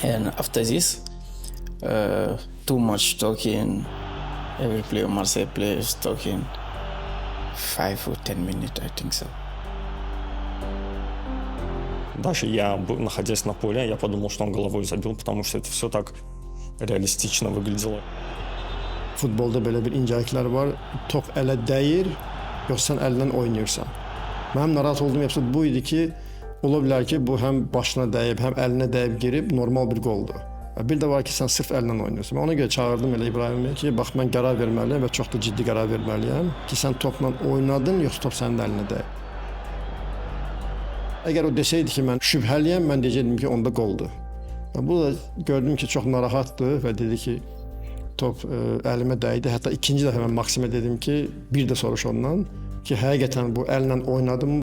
And after this, too much talking. Every player, Marseille players talking 5 or 10 minutes, I think so. Даже находясь на поле, я подумал, что он головой забил, потому что это все так realistiklə выглядело. Futbolda belə bir incəliklər var. Top ələ dəyir, yoxsa sən əllə oynayırsan. Mənim narahat olduğum episod bu idi ki, ola bilər ki, bu həm başına dəyib, həm əlinə dəyib girib normal bir qoldur. Bir də var ki, sən sırf əllə oynayırsan. Mən ona görə çağırdım elə İbrahimi ki, bax mən qərar verməliyəm və çox da ciddi qərar verməliyəm ki, sən topla oynadın, yoxsa top sənin əlinə dəyib. Əgər o desəydi ki, mən şübhəliyəm, mən deyəcəkdim ki, onda qoldur. Bu da gördüm ki, çox narahatdır və dedi ki, top əlimə dəydi. Hətta ikinci dəfə mən Maksimə dedim ki, bir də soruş ondan ki, həqiqətən bu əllə oynadım.